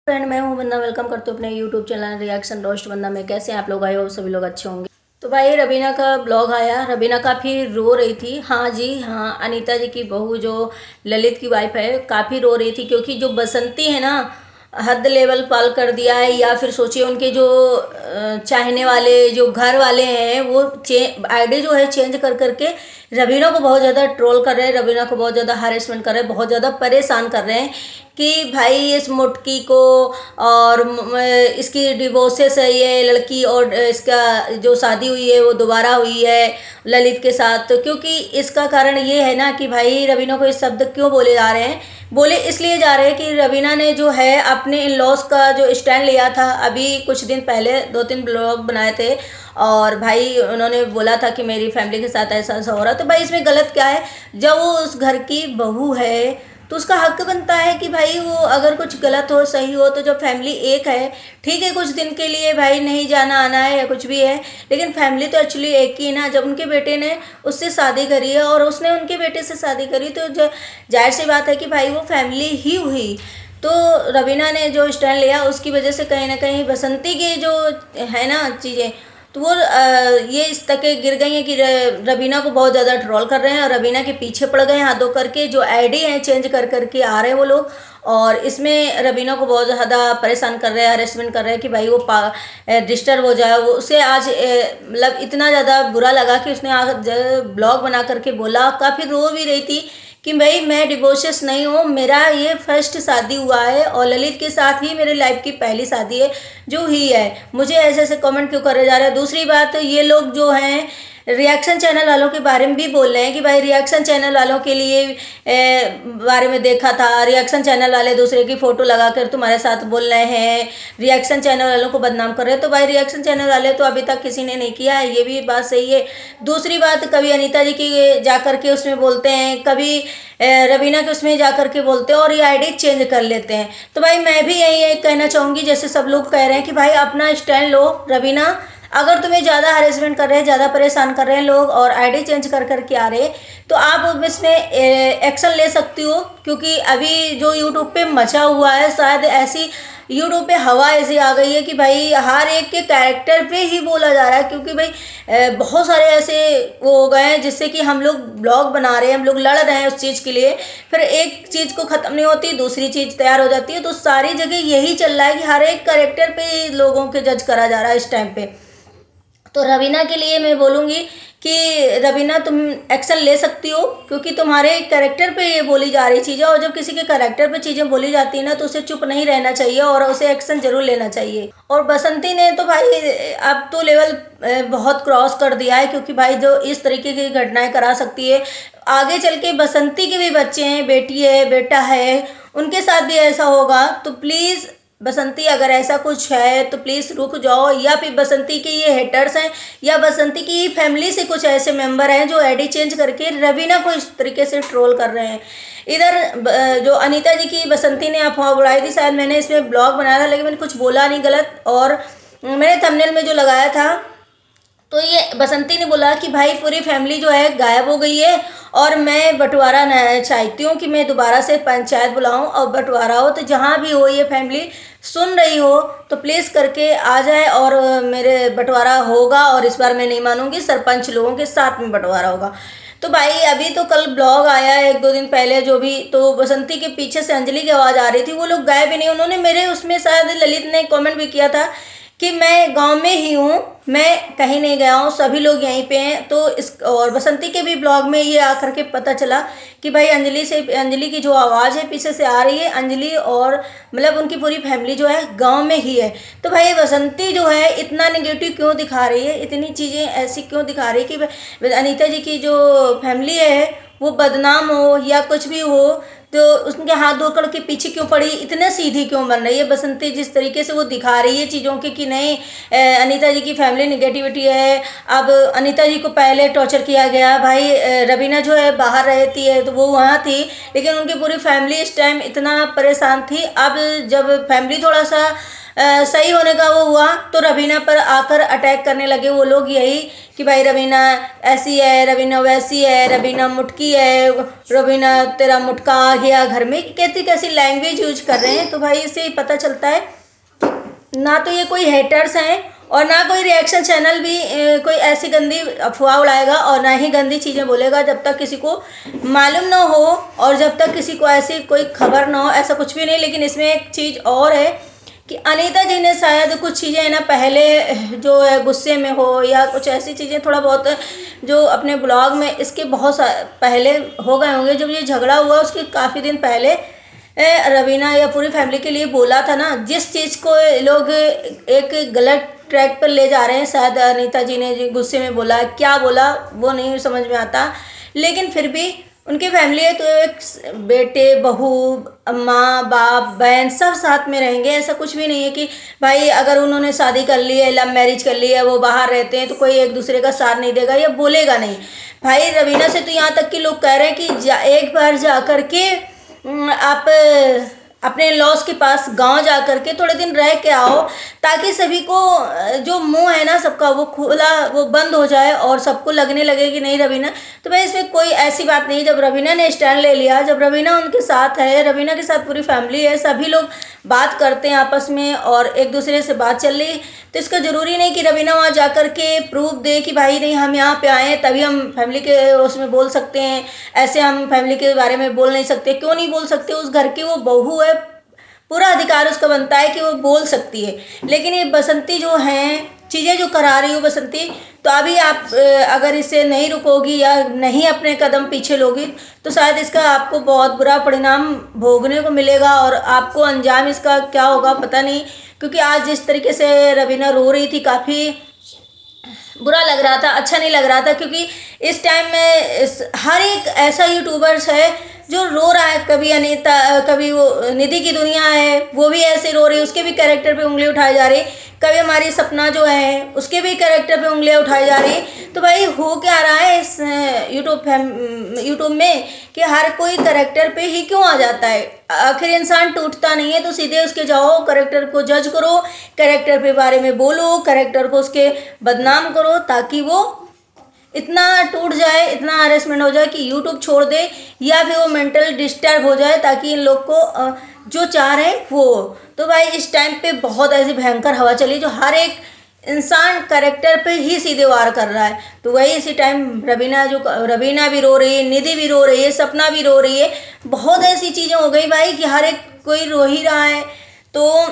Friend, मैं हूँ वंदना। Welcome करती हूँ अपने यूट्यूब चैनल रिएक्शन रोस्ट वंदना में। कैसे हैं आप लोग? आए हो सभी लोग अच्छे होंगे। तो भाई रवीना का ब्लॉग आया। रवीना काफ़ी रो रही थी। हाँ जी हाँ, अनीता जी की बहू जो ललित की वाइफ है काफ़ी रो रही थी, क्योंकि जो बसंती है ना, हद लेवल पाल कर दिया है। या फिर सोचिए उनके जो चाहने वाले जो घर वाले हैं वो आईडी जो है चेंज कर करके रवीना को बहुत ज़्यादा ट्रोल कर रहे हैं, रवीना को बहुत ज़्यादा हरेसमेंट कर रहे हैं, बहुत ज़्यादा परेशान कर रहे हैं कि भाई इस मुटकी को और इसकी डिवोर्सेस है ये लड़की, और इसका जो शादी हुई है वो दोबारा हुई है ललित के साथ। तो क्योंकि इसका कारण ये है ना कि भाई रवीना को ये शब्द क्यों बोले जा रहे हैं, बोले इसलिए जा रहे हैं कि रवीना ने जो है अपने इन लॉस का जो स्टैंड लिया था। अभी कुछ दिन पहले 2-3 ब्लॉग बनाए थे और भाई उन्होंने बोला था कि मेरी फैमिली के साथ ऐसा ऐसा हो रहा है। तो भाई इसमें गलत क्या है? जब वो उस घर की बहू है तो उसका हक बनता है कि भाई वो अगर कुछ गलत हो सही हो तो जब फैमिली एक है, ठीक है कुछ दिन के लिए भाई नहीं जाना आना है या कुछ भी है, लेकिन फैमिली तो एक्चुअली एक ही ना। जब उनके बेटे ने उससे शादी करी है और उसने उनके बेटे से शादी करी तो जाहिर सी बात है कि भाई वो फैमिली ही हुई। तो रवीना ने जो स्टैंड लिया उसकी वजह से कहीं ना कहीं बसंती की जो है ना चीज़ें, तो वो ये इस तक के गिर गई हैं कि रवीना को बहुत ज़्यादा ट्रोल कर रहे हैं और रवीना के पीछे पड़ गए हैं हाथ धो करके। जो आईडी हैं चेंज कर करके आ रहे हैं वो लोग, और इसमें रवीना को बहुत ज़्यादा परेशान कर रहे हैं, हरेसमेंट कर रहे हैं कि भाई वो डिस्टर्ब हो जाए। वो उसे आज मतलब इतना ज़्यादा बुरा लगा कि उसने आज ब्लॉग बना करके बोला, काफ़ी रो भी रही थी कि भाई मैं डिवोर्सेस नहीं हूँ, मेरा ये फर्स्ट शादी हुआ है और ललित के साथ ही मेरे लाइफ की पहली शादी है जो ही है। मुझे ऐसे ऐसे कमेंट क्यों करे जा रहे हैं? दूसरी बात, ये लोग जो हैं रिएक्शन चैनल वालों के बारे में भी बोल रहे हैं कि भाई रिएक्शन चैनल वालों के लिए बारे में देखा था, रिएक्शन चैनल वाले दूसरे की फ़ोटो लगा कर तुम्हारे साथ बोल रहे हैं, रिएक्शन चैनल वालों को बदनाम कर रहे हैं। तो भाई रिएक्शन चैनल वाले तो अभी तक किसी ने नहीं किया है, ये भी बात सही है। दूसरी बात, कभी अनीता जी की जा कर के उसमें बोलते हैं, कभी रवीना के उसमें जा कर के बोलते हैं और ये आईडी चेंज कर लेते हैं। तो भाई मैं भी यही कहना चाहूँगी, जैसे सब लोग कह रहे हैं कि भाई अपना स्टैंड लो। रवीना, अगर तुम्हें ज़्यादा हरेसमेंट कर रहे हैं, ज़्यादा परेशान कर रहे हैं लोग और आईडी चेंज कर करके आ रहे हैं, तो आप इसमें एक्शन ले सकती हो। क्योंकि अभी जो यूट्यूब पे मचा हुआ है, शायद ऐसी यूट्यूब पे हवा ऐसी आ गई है कि भाई हर एक के कैरेक्टर पे ही बोला जा रहा है। क्योंकि भाई बहुत सारे ऐसे वो हो गए हैं जिससे कि हम लोग ब्लॉग बना रहे हैं, हम लोग लड़ रहे हैं उस चीज़ के लिए, फिर एक चीज़ को ख़त्म नहीं होती दूसरी चीज़ तैयार हो जाती है। तो सारी जगह यही चल रहा है कि हर एक कैरेक्टर पे लोगों के जज करा जा रहा है इस टाइम पे। तो रवीना के लिए मैं बोलूँगी कि रवीना तुम एक्शन ले सकती हो, क्योंकि तुम्हारे कैरेक्टर पे ये बोली जा रही चीज़ें, और जब किसी के कैरेक्टर पे चीज़ें बोली जाती है ना तो उसे चुप नहीं रहना चाहिए और उसे एक्शन जरूर लेना चाहिए। और बसंती ने तो भाई अब तो लेवल बहुत क्रॉस कर दिया है, क्योंकि भाई जो इस तरीके की घटनाएं करा सकती है, आगे चल के बसंती के भी बच्चे हैं, बेटी है बेटा है, उनके साथ भी ऐसा होगा। तो प्लीज़ बसंती, अगर ऐसा कुछ है तो प्लीज़ रुक जाओ। या फिर बसंती के ये हेटर्स हैं या बसंती की फैमिली से कुछ ऐसे मेंबर हैं जो आईडी चेंज करके रवीना को इस तरीके से ट्रोल कर रहे हैं। इधर जो अनीता जी की बसंती ने अफवाह उड़ाई थी, शायद मैंने इसमें ब्लॉग बनाया था लेकिन मैंने कुछ बोला नहीं गलत, और मैंने थंबनेल में जो लगाया था तो ये बसंती ने बोला कि भाई पूरी फैमिली जो है गायब हो गई है और मैं बंटवारा चाहती हूँ कि मैं दोबारा से पंचायत बुलाऊं और बंटवारा हो। तो जहाँ भी हो ये फैमिली सुन रही हो तो प्लीज़ करके आ जाए और मेरे बंटवारा होगा, और इस बार मैं नहीं मानूंगी, सरपंच लोगों के साथ में बंटवारा होगा। तो भाई अभी तो कल ब्लॉग आया है 1-2 दिन पहले जो भी, तो बसंती के पीछे से अंजलि की आवाज़ आ रही थी, वो लोग गायब ही नहीं। उन्होंने मेरे उसमें शायद ललित ने कमेंट भी किया था कि मैं गांव में ही हूँ, मैं कहीं नहीं गया हूँ, सभी लोग यहीं पे हैं। तो इस और बसंती के भी ब्लॉग में ये आकर के पता चला कि भाई अंजलि की जो आवाज़ है पीछे से आ रही है, अंजलि और मतलब उनकी पूरी फैमिली जो है गांव में ही है। तो भाई बसंती जो है इतना नेगेटिव क्यों दिखा रही है, इतनी चीज़ें ऐसी क्यों दिखा रही है कि अनीता जी की जो फैमिली है वो बदनाम हो या कुछ भी हो, तो उसके हाथ धोकर के पीछे क्यों पड़ी, इतने सीधी क्यों बन रही है बसंती? जिस तरीके से वो दिखा रही है चीज़ों के कि नहीं अनीता जी की फैमिली निगेटिविटी है। अब अनीता जी को पहले टॉर्चर किया गया, भाई रवीना जो है बाहर रहती है तो वो वहाँ थी, लेकिन उनकी पूरी फैमिली इस टाइम इतना परेशान थी। अब जब फैमिली थोड़ा सा सही होने का वो हुआ तो रवीना पर आकर अटैक करने लगे वो लोग, यही कि भाई रवीना ऐसी है, रवीना वैसी है, रवीना मुटकी है, रवीना तेरा मुटका आ गया घर में, कैसी कैसी लैंग्वेज यूज कर रहे हैं। तो भाई इससे ही पता चलता है ना तो ये कोई हेटर्स हैं और ना कोई रिएक्शन चैनल भी कोई ऐसी गंदी अफवाह उड़ाएगा और ना ही गंदी चीज़ें बोलेगा जब तक किसी को मालूम ना हो और जब तक किसी को ऐसी कोई खबर ना हो, ऐसा कुछ भी नहीं। लेकिन इसमें एक चीज़ और है कि अनीता जी ने शायद कुछ चीज़ें ना पहले जो है गुस्से में हो या कुछ ऐसी चीज़ें थोड़ा बहुत जो अपने ब्लॉग में इसके बहुत पहले हो गए होंगे। जब ये झगड़ा हुआ उसके काफ़ी दिन पहले रवीना या पूरी फैमिली के लिए बोला था ना, जिस चीज़ को लोग एक गलत ट्रैक पर ले जा रहे हैं, शायद अनीता जी ने जो गुस्से में बोला, क्या बोला वो नहीं समझ में आता। लेकिन फिर भी उनकी फैमिली है तो एक बेटे बहू माँ बाप बहन सब साथ में रहेंगे। ऐसा कुछ भी नहीं है कि भाई अगर उन्होंने शादी कर ली है, लव मैरिज कर ली है, वो बाहर रहते हैं तो कोई एक दूसरे का साथ नहीं देगा या बोलेगा नहीं। भाई रवीना से तो यहाँ तक कि लोग कह रहे हैं कि एक बार जा कर के आप अपने लॉस के पास गांव जा कर के थोड़े दिन रह के आओ, ताकि सभी को जो मुंह है ना सबका वो खुला वो बंद हो जाए और सबको लगने लगे कि नहीं रवीना। तो भाई इसमें कोई ऐसी बात नहीं, जब रवीना ने स्टैंड ले लिया, जब रवीना उनके साथ है, रवीना के साथ पूरी फैमिली है, सभी लोग बात करते हैं आपस में और एक दूसरे से बात चल रही, तो इसका ज़रूरी नहीं कि रवीना वहाँ जा कर के प्रूफ दे कि भाई नहीं हम यहाँ पे आए हैं तभी हम फैमिली के उसमें बोल सकते हैं, ऐसे हम फैमिली के बारे में बोल नहीं सकते। क्यों नहीं बोल सकते? उस घर की वो बहू है, पूरा अधिकार उसका बनता है कि वो बोल सकती है। लेकिन ये बसंती जो हैं चीज़ें जो करा रही हो बसंती, तो अभी आप अगर इसे नहीं रुकोगी या नहीं अपने कदम पीछे लोगी तो शायद इसका आपको बहुत बुरा परिणाम भोगने को मिलेगा और आपको अंजाम इसका क्या होगा पता नहीं। क्योंकि आज जिस तरीके से रवीना रो रही थी काफ़ी बुरा लग रहा था, अच्छा नहीं लग रहा था। क्योंकि इस टाइम में हर एक ऐसा यूट्यूबर्स है जो रो रहा है, कभी अनीता कभी वो निधि की दुनिया है वो भी ऐसे रो रही है, उसके भी कैरेक्टर पे उंगली उठाई जा रही, कभी हमारी सपना जो है उसके भी कैरेक्टर पे उंगलियां उठाई जा रही। तो भाई हो क्या रहा है इस यूट्यूब में कि हर कोई कैरेक्टर पे ही क्यों आ जाता है? आखिर इंसान टूटता नहीं है तो सीधे उसके जाओ, कैरेक्टर को जज करो, कैरेक्टर पे बारे में बोलो, कैरेक्टर को उसके बदनाम करो ताकि वो इतना टूट जाए, इतना हरेसमेंट हो जाए कि यूट्यूब छोड़ दे या फिर वो मेंटल डिस्टर्ब हो जाए, ताकि इन लोग को जो चाह रहे हैं वो। तो भाई इस टाइम पे बहुत ऐसी भयंकर हवा चली जो हर एक इंसान कैरेक्टर पे ही सीधे वार कर रहा है। तो वही इसी टाइम रवीना भी रो रही है, निधि भी रो रही है, सपना भी रो रही है, बहुत ऐसी चीज़ें हो गई भाई कि हर एक कोई रो ही रहा है। तो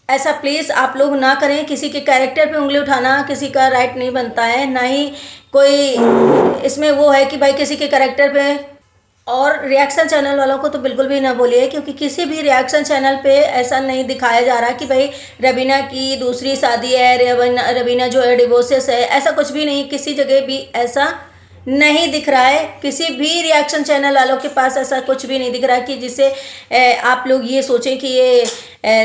ऐसा प्लीज़ आप लोग ना करें, किसी के कैरेक्टर पे उंगली उठाना किसी का राइट नहीं बनता है, ना ही कोई इसमें वो है कि भाई किसी के कैरेक्टर पे। और रिएक्शन चैनल वालों को तो बिल्कुल भी ना बोलिए, क्योंकि किसी भी रिएक्शन चैनल पे ऐसा नहीं दिखाया जा रहा कि भाई रवीना की दूसरी शादी है, रवीना जो है डिवोर्सेस है, ऐसा कुछ भी नहीं, किसी जगह भी ऐसा नहीं दिख रहा है। किसी भी रिएक्शन चैनल वालों के पास ऐसा कुछ भी नहीं दिख रहा कि जिससे आप लोग ये सोचें कि ये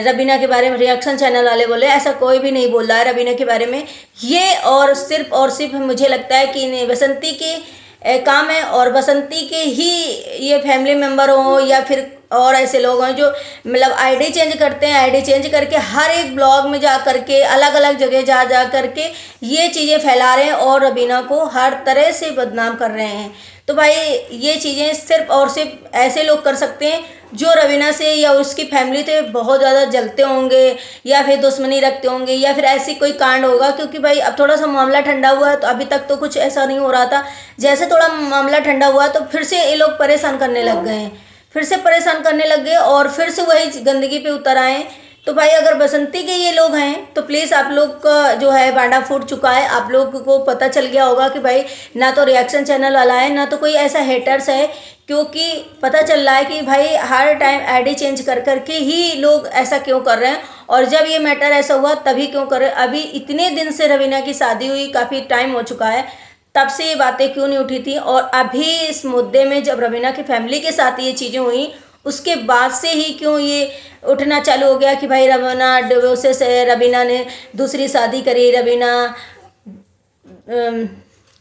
रवीना के बारे में रिएक्शन चैनल वाले बोले, ऐसा कोई भी नहीं बोल रहा है रवीना के बारे में। ये और सिर्फ मुझे लगता है कि बसंती के काम है और बसंती के ही ये फैमिली मेम्बर हों या फिर और ऐसे लोग हों जो मतलब आईडी चेंज करते हैं, आईडी चेंज करके हर एक ब्लॉग में जा करके अलग अलग जगह जा करके ये चीज़ें फैला रहे हैं और रवीना को हर तरह से बदनाम कर रहे हैं। तो भाई ये चीज़ें सिर्फ और सिर्फ ऐसे लोग कर सकते हैं जो रवीना से या उसकी फैमिली से बहुत ज़्यादा जलते होंगे या फिर दुश्मनी रखते होंगे या फिर ऐसी कोई कांड होगा। क्योंकि भाई अब थोड़ा सा मामला ठंडा हुआ है, तो अभी तक तो कुछ ऐसा नहीं हो रहा था, जैसे थोड़ा मामला ठंडा हुआ तो फिर से ये लोग परेशान करने लग गए हैं, फिर से परेशान करने लग गए और फिर से वही गंदगी पे उतर आए। तो भाई अगर बसंती के ये लोग हैं तो प्लीज़ आप लोग का जो है बांडा फूट चुका है, आप लोग को पता चल गया होगा कि भाई ना तो रिएक्शन चैनल वाला है ना तो कोई ऐसा हेटर्स है। क्योंकि पता चल रहा है कि भाई हर टाइम आईडी चेंज कर करके ही लोग ऐसा क्यों कर रहे हैं, और जब ये मैटर ऐसा हुआ तभी क्यों कर रहे हैं। अभी इतने दिन से रवीना की शादी हुई, काफ़ी टाइम हो चुका है, तब से ये बातें क्यों नहीं उठी थी, और अभी इस मुद्दे में जब रवीना की फैमिली के साथ ये चीज़ें हुई उसके बाद से ही क्यों ये उठना चालू हो गया कि भाई रवीना डिवोर्सेस है, रवीना ने दूसरी शादी करी, रवीना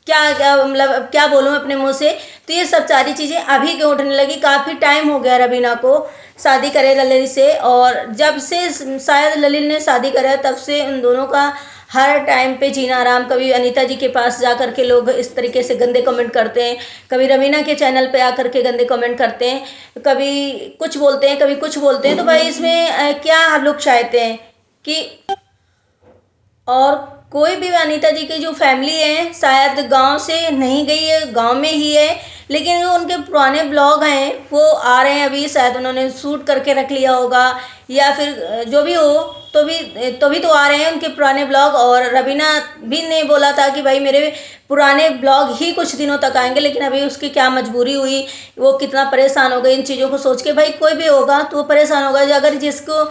क्या क्या मतलब अब क्या बोलूँ अपने मुंह से। तो ये सब सारी चीज़ें अभी क्यों उठने लगी, काफ़ी टाइम हो गया रवीना को शादी करे ललित से, और जब से शायद ललित ने शादी करा तब से उन दोनों का हर टाइम पे जीना आराम। कभी अनीता जी के पास जा कर के लोग इस तरीके से गंदे कमेंट करते हैं, कभी रवीना के चैनल पे आकर के गंदे कमेंट करते हैं, कभी कुछ बोलते हैं कभी कुछ बोलते हैं। तो भाई इसमें क्या हम लोग चाहते हैं कि, और कोई भी अनीता जी की जो फैमिली है शायद गांव से नहीं गई है, गांव में ही है, लेकिन जो उनके पुराने ब्लॉग हैं वो आ रहे हैं अभी, शायद उन्होंने शूट करके रख लिया होगा या फिर जो भी हो, तो भी तो आ रहे हैं उनके पुराने ब्लॉग। और रवीना भी ने बोला था कि भाई मेरे पुराने ब्लॉग ही कुछ दिनों तक आएंगे, लेकिन अभी उसकी क्या मजबूरी हुई, वो कितना परेशान हो गई इन चीज़ों को सोच के। भाई कोई भी होगा तो वो परेशान होगा, जो अगर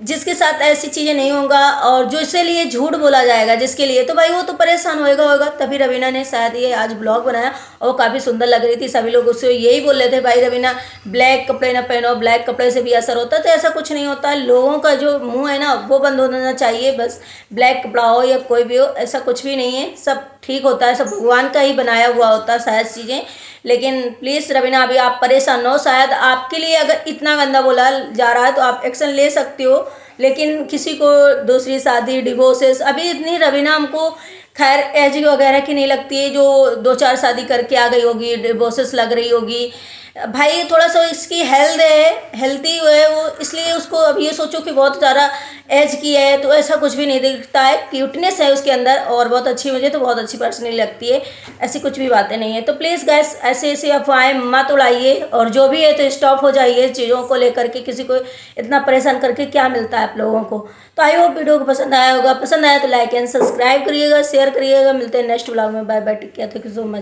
जिसके साथ ऐसी चीज़ें नहीं होगा और जो इसके लिए झूठ बोला जाएगा जिसके लिए, तो भाई वो तो परेशान होगा। तभी रवीना ने शायद ये आज ब्लॉग बनाया और वो काफ़ी सुंदर लग रही थी। सभी लोग उससे यही बोल रहे थे भाई रवीना ब्लैक कपड़े ना पहनो, ब्लैक कपड़े से भी असर होता है। तो ऐसा कुछ नहीं होता, लोगों का जो मुंह है ना वो बंद होना चाहिए। बस ब्लैक कपड़ा हो या कोई भी हो, ऐसा कुछ भी नहीं है, सब ठीक होता है, सब भगवान का ही बनाया हुआ होता है शायद चीज़ें। लेकिन प्लीज़ रवीना अभी आप परेशान हो, शायद आपके लिए अगर इतना गंदा बोला जा रहा है तो आप एक्शन ले सकती हो, लेकिन किसी को दूसरी शादी डिवोर्सेस, अभी इतनी रवीना हमको खैर एज वगैरह की नहीं लगती है, जो 2-4 शादी करके आ गई होगी, डिवोर्सेस लग रही होगी। भाई थोड़ा सा इसकी हेल्थी है वो, इसलिए उसको अब ये सोचो कि बहुत ज़्यादा एज की है, तो ऐसा कुछ भी नहीं दिखता है, क्यूटनेस है उसके अंदर और बहुत अच्छी, मुझे तो बहुत अच्छी पर्सनली लगती है, ऐसी कुछ भी बातें नहीं है। तो प्लीज़ गैस ऐसे ऐसे अफवाहें मत उड़ाइए, और जो भी है तो स्टॉप हो जाइए चीज़ों को लेकर के, किसी को इतना परेशान करके क्या मिलता है आप लोगों को। तो आई होप वीडियो को पसंद आया होगा, पसंद आया तो लाइक एंड सब्सक्राइब करिएगा, शेयर करिएगा। मिलते हैं नेक्स्ट व्लॉग में, bye bye, take care, thank you so much.